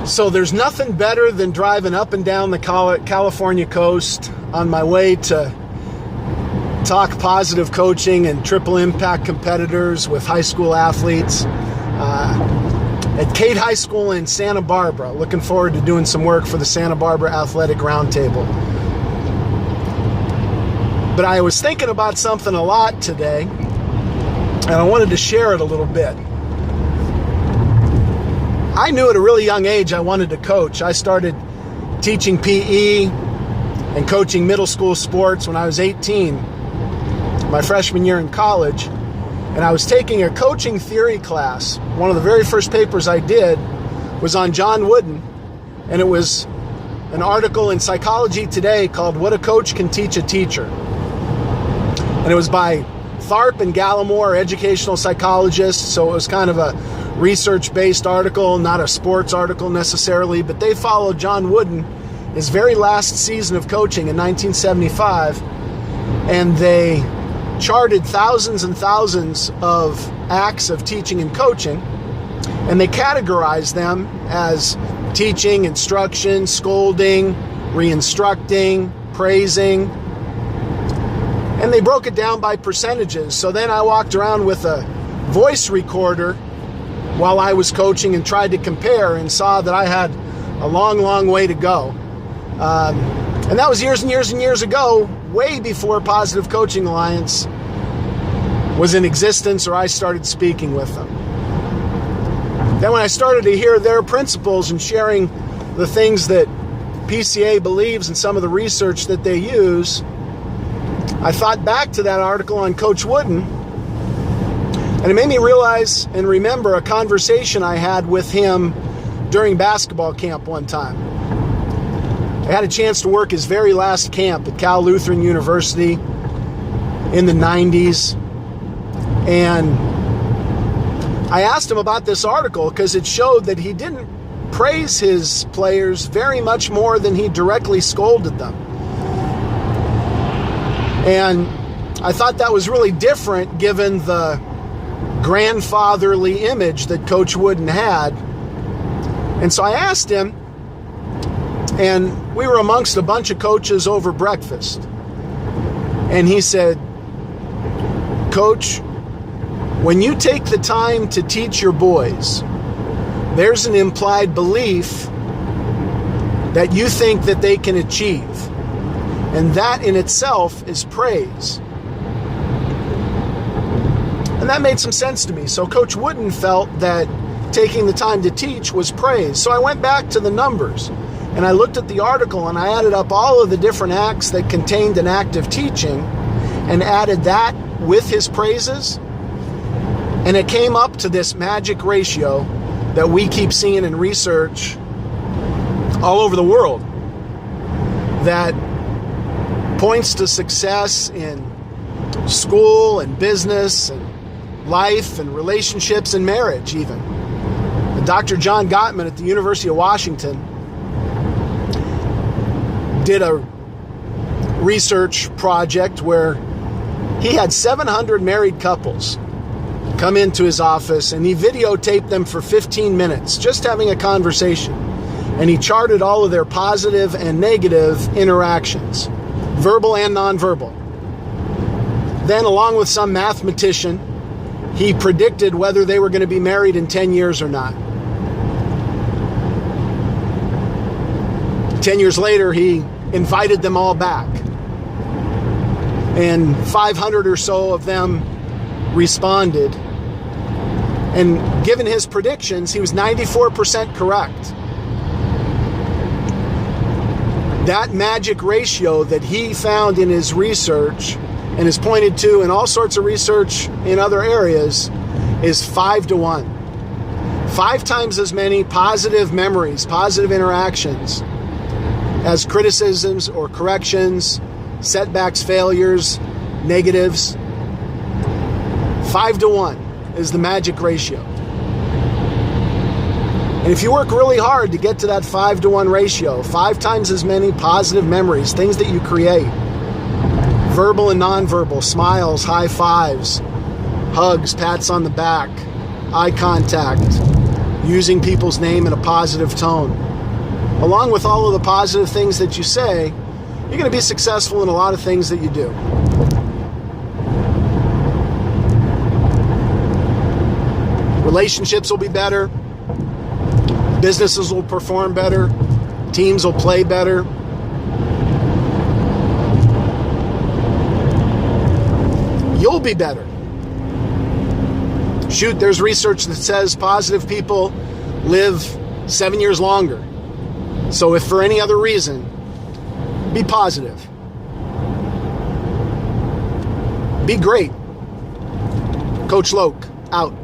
So there's nothing better than driving up and down the California coast on my way to talk positive coaching and triple impact competitors with high school athletes at Cade High School in Santa Barbara. Looking forward to doing some work for the Santa Barbara Athletic Roundtable. But I was thinking about something a lot today, and I wanted to share it a little bit. I knew at a really young age I wanted to coach. I started teaching PE and coaching middle school sports when I was 18, my freshman year in college. And I was taking a coaching theory class. One of the very first papers I did was on John Wooden, and it was an article in Psychology Today called What a Coach Can Teach a Teacher. And it was by Tharp and Gallimore, educational psychologists, so it was kind of a research-based article, not a sports article necessarily, but they followed John Wooden, his very last season of coaching in 1975, and they charted thousands and thousands of acts of teaching and coaching, and they categorized them as teaching, instruction, scolding, re-instructing, praising, and they broke it down by percentages. So then I walked around with a voice recorder while I was coaching and tried to compare, and saw that I had a long, long way to go. And that was years and years and years ago, way before Positive Coaching Alliance was in existence or I started speaking with them. Then when I started to hear their principles and sharing the things that PCA believes and some of the research that they use, I thought back to that article on Coach Wooden, and it made me realize and remember a conversation I had with him during basketball camp one time. I had a chance to work his very last camp at Cal Lutheran University in the 90s. And I asked him about this article because it showed that he didn't praise his players very much more than he directly scolded them. And I thought that was really different given the grandfatherly image that Coach Wooden had. And so I asked him, and we were amongst a bunch of coaches over breakfast. And he said, "Coach, when you take the time to teach your boys, there's an implied belief that you think that they can achieve. And that in itself is praise." And that made some sense to me. So Coach Wooden felt that taking the time to teach was praise. So I went back to the numbers and I looked at the article and I added up all of the different acts that contained an act of teaching and added that with his praises. And it came up to this magic ratio that we keep seeing in research all over the world that points to success in school and business and life and relationships and marriage even. Dr. John Gottman at the University of Washington did a research project where he had 700 married couples come into his office and he videotaped them for 15 minutes just having a conversation, and he charted all of their positive and negative interactions, verbal and nonverbal. Then, along with some mathematician, he predicted whether they were going to be married in 10 years or not. 10 years later, he invited them all back. And 500 or so of them responded. And given his predictions, he was 94% correct. That magic ratio that he found in his research and is pointed to in all sorts of research in other areas is 5-to-1. 5 times as many positive memories, positive interactions as criticisms or corrections, setbacks, failures, negatives. 5-to-1 is the magic ratio. And if you work really hard to get to that 5-to-1 ratio, 5 times as many positive memories, things that you create, verbal and nonverbal, smiles, high fives, hugs, pats on the back, eye contact, using people's name in a positive tone. Along with all of the positive things that you say, you're going to be successful in a lot of things that you do. Relationships will be better. Businesses will perform better. Teams will play better. You'll be better. Shoot, there's research that says positive people live 7 years longer. So if for any other reason, be positive. Be great. Coach Loke, out.